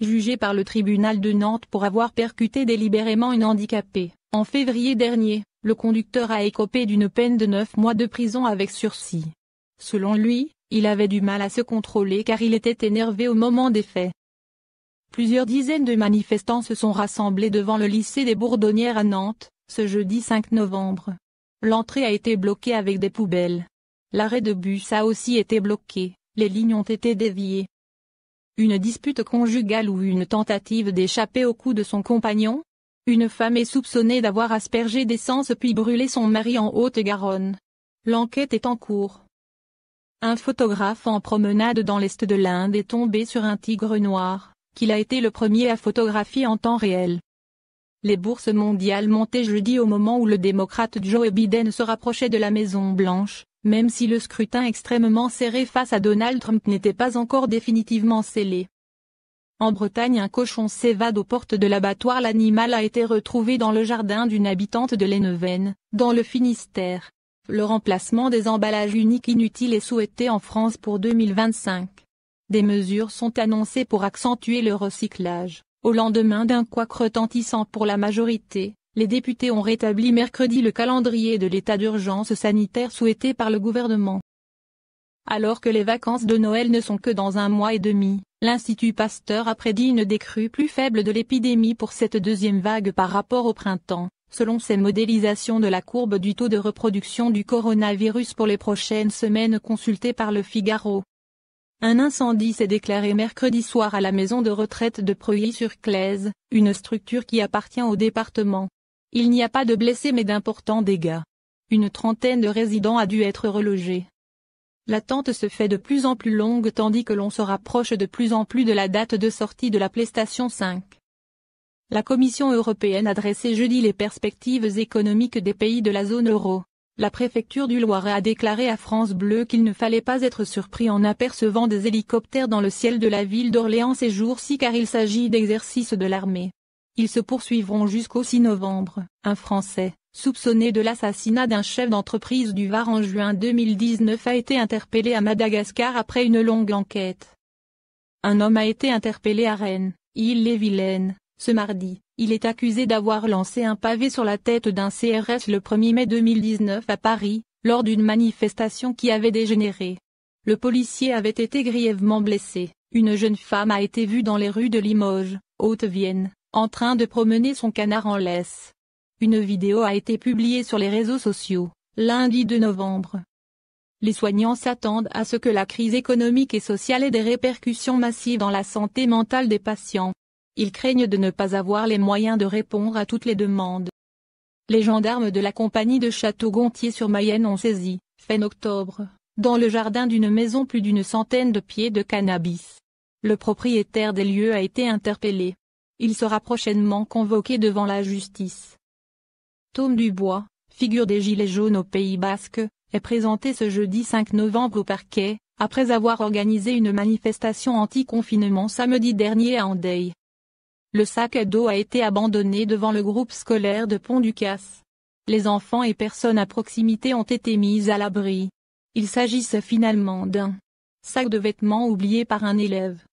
jugé par le tribunal de Nantes pour avoir percuté délibérément une handicapée. En février dernier, le conducteur a écopé d'une peine de 9 mois de prison avec sursis. Selon lui, il avait du mal à se contrôler car il était énervé au moment des faits. Plusieurs dizaines de manifestants se sont rassemblés devant le lycée des Bourdonnières à Nantes, ce jeudi 5 novembre. L'entrée a été bloquée avec des poubelles. L'arrêt de bus a aussi été bloqué, les lignes ont été déviées. Une dispute conjugale ou une tentative d'échapper au cou de son compagnon? Une femme est soupçonnée d'avoir aspergé d'essence puis brûlé son mari en Haute-Garonne. L'enquête est en cours. Un photographe en promenade dans l'est de l'Inde est tombé sur un tigre noir, qu'il a été le premier à photographier en temps réel. Les bourses mondiales montaient jeudi au moment où le démocrate Joe Biden se rapprochait de la Maison-Blanche, même si le scrutin extrêmement serré face à Donald Trump n'était pas encore définitivement scellé. En Bretagne, un cochon s'évade aux portes de l'abattoir. L'animal a été retrouvé dans le jardin d'une habitante de Léneven, dans le Finistère. Le remplacement des emballages uniques inutiles est souhaité en France pour 2025. Des mesures sont annoncées pour accentuer le recyclage. Au lendemain d'un couac retentissant pour la majorité, les députés ont rétabli mercredi le calendrier de l'état d'urgence sanitaire souhaité par le gouvernement. Alors que les vacances de Noël ne sont que dans 1 mois et demi, l'Institut Pasteur a prédit une décrue plus faible de l'épidémie pour cette deuxième vague par rapport au printemps, selon ses modélisations de la courbe du taux de reproduction du coronavirus pour les prochaines semaines consultées par Le Figaro. Un incendie s'est déclaré mercredi soir à la maison de retraite de Preuilly-sur-Claise, une structure qui appartient au département. Il n'y a pas de blessés mais d'importants dégâts. Une trentaine de résidents a dû être relogés. L'attente se fait de plus en plus longue tandis que l'on se rapproche de plus en plus de la date de sortie de la PlayStation 5. La Commission européenne a dressé jeudi les perspectives économiques des pays de la zone euro. La préfecture du Loiret a déclaré à France Bleu qu'il ne fallait pas être surpris en apercevant des hélicoptères dans le ciel de la ville d'Orléans ces jours-ci car il s'agit d'exercices de l'armée. Ils se poursuivront jusqu'au 6 novembre. Un Français, soupçonné de l'assassinat d'un chef d'entreprise du Var en juin 2019 a été interpellé à Madagascar après une longue enquête. Un homme a été interpellé à Rennes, Ille-et-Vilaine, ce mardi. Il est accusé d'avoir lancé un pavé sur la tête d'un CRS le 1er mai 2019 à Paris, lors d'une manifestation qui avait dégénéré. Le policier avait été grièvement blessé. Une jeune femme a été vue dans les rues de Limoges, Haute-Vienne, en train de promener son canard en laisse. Une vidéo a été publiée sur les réseaux sociaux, lundi 2 novembre. Les soignants s'attendent à ce que la crise économique et sociale ait des répercussions massives dans la santé mentale des patients. Ils craignent de ne pas avoir les moyens de répondre à toutes les demandes. Les gendarmes de la compagnie de Château-Gontier-sur-Mayenne ont saisi, fin octobre, dans le jardin d'une maison plus d'une centaine de pieds de cannabis. Le propriétaire des lieux a été interpellé. Il sera prochainement convoqué devant la justice. Tom Dubois, figure des Gilets jaunes au Pays Basque, est présenté ce jeudi 5 novembre au parquet, après avoir organisé une manifestation anti-confinement samedi dernier à Andeil. Le sac à dos a été abandonné devant le groupe scolaire de Pont-du-Casse. Les enfants et personnes à proximité ont été mis à l'abri. Il s'agissait finalement d'un sac de vêtements oublié par un élève.